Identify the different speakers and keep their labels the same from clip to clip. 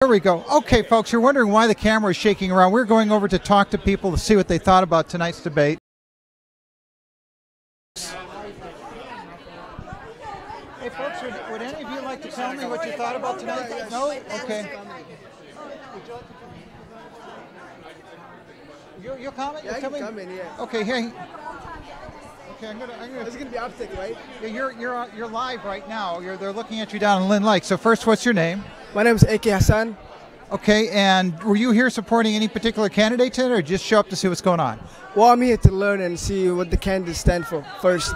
Speaker 1: There we go. Okay, folks, you're wondering why the camera is shaking around. We're going over to talk to people to see what they thought about tonight's debate. Hey, folks, would any of you like to tell me what you thought about tonight? No? Okay. You'll comment?
Speaker 2: Yeah, I
Speaker 1: tell
Speaker 2: can
Speaker 1: me?
Speaker 2: comment, yeah.
Speaker 1: Okay, hey. Okay, I'm gonna.
Speaker 2: This is gonna be uptick, right?
Speaker 1: Yeah, you're live right now. They're looking at you down in Lynn Lake. So first, what's your name?
Speaker 2: My name is A.K. Hassan.
Speaker 1: Okay, and were you here supporting any particular candidate today, or just show up to see what's going on?
Speaker 2: Well, I'm here to learn and see what the candidates stand for first.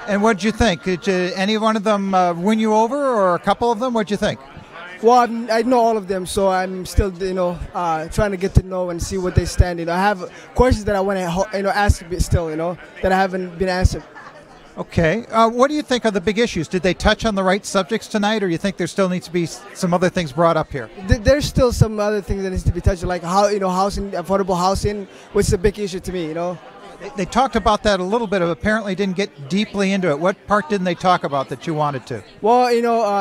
Speaker 1: And what did you think? Did any one of them win you over, or a couple of them? What did you think?
Speaker 2: Well, I know all of them, so I'm still, trying to get to know and see what they stand. I have questions that I want to, ask still, that I haven't been answered.
Speaker 1: Okay. What do you think are the big issues? Did they touch on the right subjects tonight, or you think there still needs to be some other things brought up here?
Speaker 2: There's still some other things that needs to be touched, like housing, affordable housing, which is a big issue to me.
Speaker 1: They talked about that a little bit, apparently didn't get deeply into it. What part didn't they talk about that you wanted to?
Speaker 2: Well,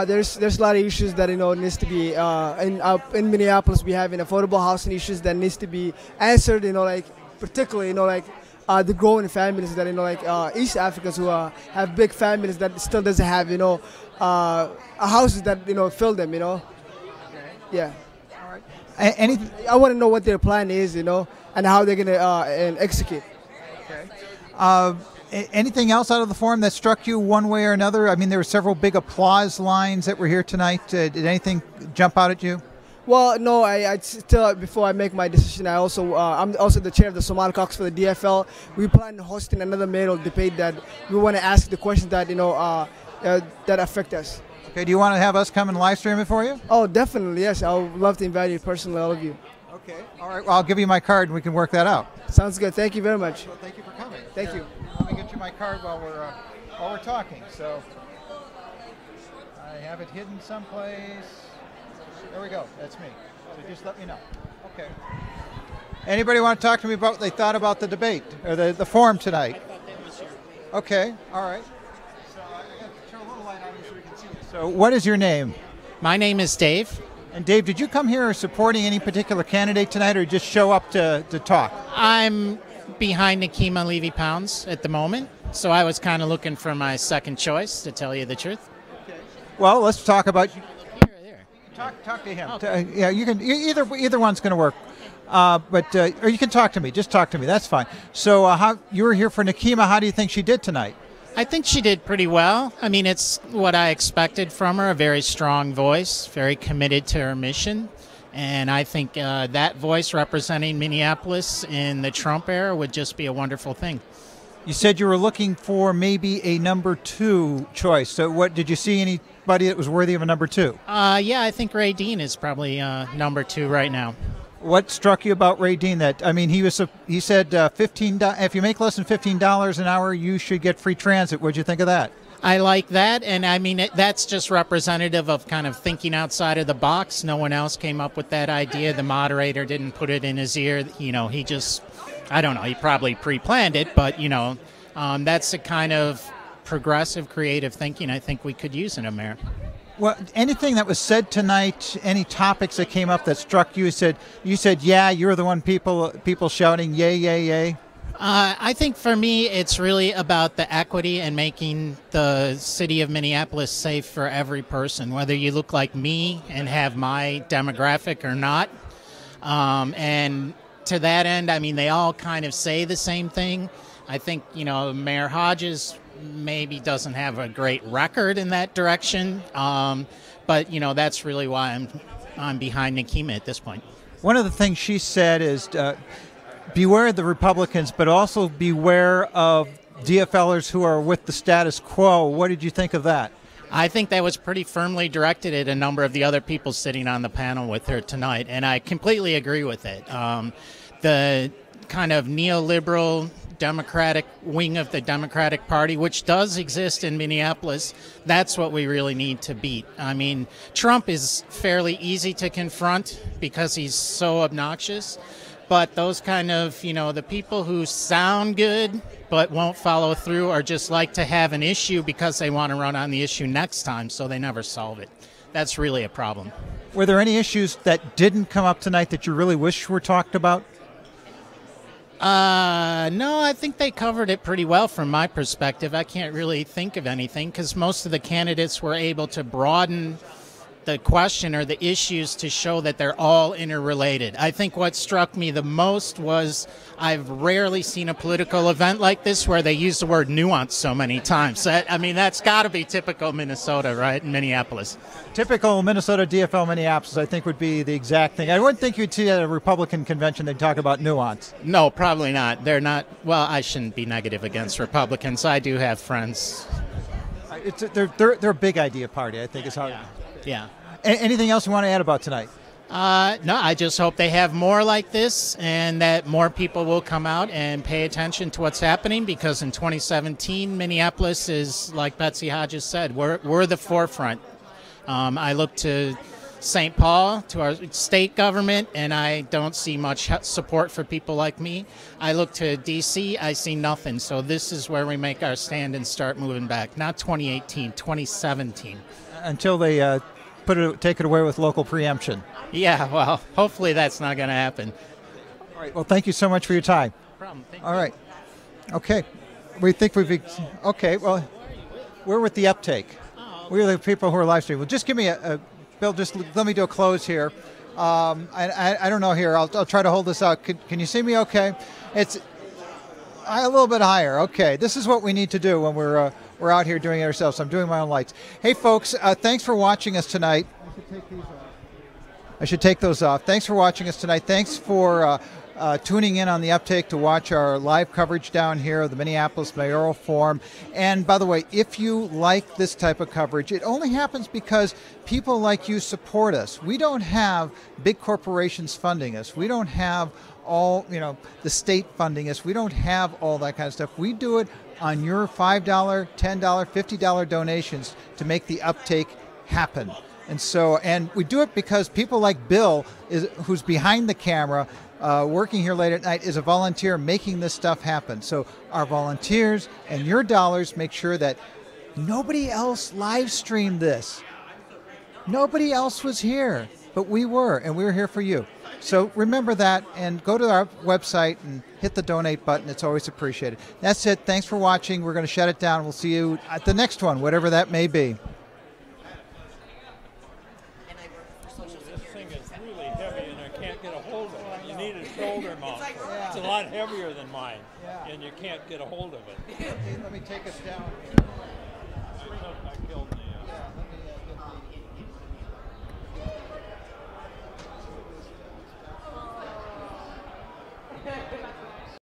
Speaker 2: there's a lot of issues that needs to be in Minneapolis. We have affordable housing issues that needs to be answered. Particularly the growing families that East Africans who have big families that still doesn't have houses that fill them. Yeah.
Speaker 1: All right.
Speaker 2: I want to know what their plan is, and how they're gonna execute.
Speaker 1: Anything else out of the forum that struck you one way or another? I mean, there were several big applause lines that were here tonight. Did anything jump out at you?
Speaker 2: Well, no. I still, before I make my decision, I'm also the chair of the Somali caucus for the DFL. We plan on hosting another mayoral debate that we want to ask the questions that that affect us.
Speaker 1: Okay. Do you want to have us come and live stream it for you?
Speaker 2: Oh, definitely. Yes, I would love to invite you personally, all of you.
Speaker 1: Okay. All right. Well, I'll give you my card and we can work that out.
Speaker 2: Sounds good. Thank you very much.
Speaker 1: Well, thank you for coming.
Speaker 2: Thank you.
Speaker 1: Let me get you my card while we're talking. So I have it hidden someplace. There we go. That's me. So just let me know. Okay. Anybody want to talk to me about what they thought about the debate or the forum tonight? Okay. All right. So I got to turn a little light on you so we can see you. So what is your name?
Speaker 3: My name is Dave.
Speaker 1: And Dave, did you come here supporting any particular candidate tonight, or just show up to talk?
Speaker 3: I'm behind Nikema Levy-Pounds at the moment, so I was kind of looking for my second choice, to tell you the truth.
Speaker 1: Okay. Well, let's talk about.
Speaker 3: Here or there?
Speaker 1: Talk to him.
Speaker 3: Okay.
Speaker 1: Yeah, you can. Either one's going to work. Or you can talk to me. Just talk to me. That's fine. So, how you were here for Nikema? How do you think she did tonight?
Speaker 3: I think she did pretty well. I mean, it's what I expected from her, a very strong voice, very committed to her mission. And I think that voice representing Minneapolis in the Trump era would just be a wonderful thing.
Speaker 1: You said you were looking for maybe a number 2 choice. So what did you see anybody that was worthy of a number 2?
Speaker 3: Yeah, I think Ray Dean is probably number 2 right now.
Speaker 1: What struck you about Ray Dean? He said if you make less than $15 an hour, you should get free transit. What'd you think of that?
Speaker 3: I like that, and I mean that's just representative of kind of thinking outside of the box. No one else came up with that idea. The moderator didn't put it in his ear. He just, I don't know, he probably pre-planned it, but that's the kind of progressive, creative thinking I think we could use in America.
Speaker 1: Well, anything that was said tonight, any topics that came up that struck you? You said, yeah, you're the one people shouting, yay, yay, yay.
Speaker 3: I think for me, it's really about the equity and making the city of Minneapolis safe for every person, whether you look like me and have my demographic or not. And to that end, I mean, they all kind of say the same thing. I think, Mayor Hodges maybe doesn't have a great record in that direction, but that's really why I'm behind Nikema at this point.
Speaker 1: One of the things she said is beware of the Republicans, but also beware of DFLers who are with the status quo. What did you think of that?
Speaker 3: I think that was pretty firmly directed at a number of the other people sitting on the panel with her tonight, and I completely agree with it. The kind of neoliberal Democratic wing of the Democratic Party, which does exist in Minneapolis, that's what we really need to beat. I mean, Trump is fairly easy to confront because he's so obnoxious, but those kind of, the people who sound good but won't follow through or just like to have an issue because they want to run on the issue next time, so they never solve it. that's really a problem.
Speaker 1: Were there any issues that didn't come up tonight that you really wish were talked about?
Speaker 3: No, I think they covered it pretty well from my perspective. I can't really think of anything because most of the candidates were able to broaden the question or the issues to show that they're all interrelated. I think what struck me the most was I've rarely seen a political event like this where they use the word nuance so many times. I mean, that's got to be typical Minnesota, right, in Minneapolis.
Speaker 1: Typical Minnesota DFL Minneapolis, I think, would be the exact thing. I wouldn't think you'd see at a Republican convention they'd talk about nuance.
Speaker 3: No, probably not. They're not. Well, I shouldn't be negative against Republicans. I do have friends.
Speaker 1: They're a big idea party, I think, is how.
Speaker 3: Yeah.
Speaker 1: Anything else you want to add about tonight?
Speaker 3: No, I just hope they have more like this and that more people will come out and pay attention to what's happening, because in 2017, Minneapolis is, like Betsy Hodges said, we're the forefront. I look to St. Paul, to our state government, and I don't see much support for people like me. I look to D.C., I see nothing. So this is where we make our stand and start moving back. Not 2018, 2017.
Speaker 1: Until they take it away with local preemption.
Speaker 3: Yeah, well, hopefully that's not going to happen.
Speaker 1: All right. Well, thank you so much for your time.
Speaker 3: No problem. Thank
Speaker 1: All
Speaker 3: you.
Speaker 1: right. Okay. We think we've. Okay. Well, we're with the uptake. We're the people who are live streaming. Well, just give me Bill. Just let me do a close here. I don't know here. I'll try to hold this out. Can you see me? Okay. It's a little bit higher. Okay. This is what we need to do when we're out here doing it ourselves. I'm doing my own lights. Hey, folks, thanks for watching us tonight. I should take those off. Thanks for watching us tonight. Thanks for tuning in on the uptake to watch our live coverage down here of the Minneapolis Mayoral Forum. And by the way, if you like this type of coverage, it only happens because people like you support us. We don't have big corporations funding us. We don't have all, the state funding us. We don't have all that kind of stuff. We do it on your $5, $10, $50 donations to make the uptake happen. And we do it because people like Bill, who's behind the camera, working here late at night, is a volunteer making this stuff happen. So our volunteers and your dollars make sure that nobody else live streamed this. Nobody else was here, but we were, and we were here for you. So remember that, and go to our website and hit the donate button. It's always appreciated. That's it. Thanks for watching. We're going to shut it down. We'll see you at the next one, whatever that may be.
Speaker 4: This thing is really heavy, and I can't get a hold of it. You need a shoulder mount. It's a lot heavier than mine, and you can't get a hold of it.
Speaker 1: Let me take us down.
Speaker 4: I killed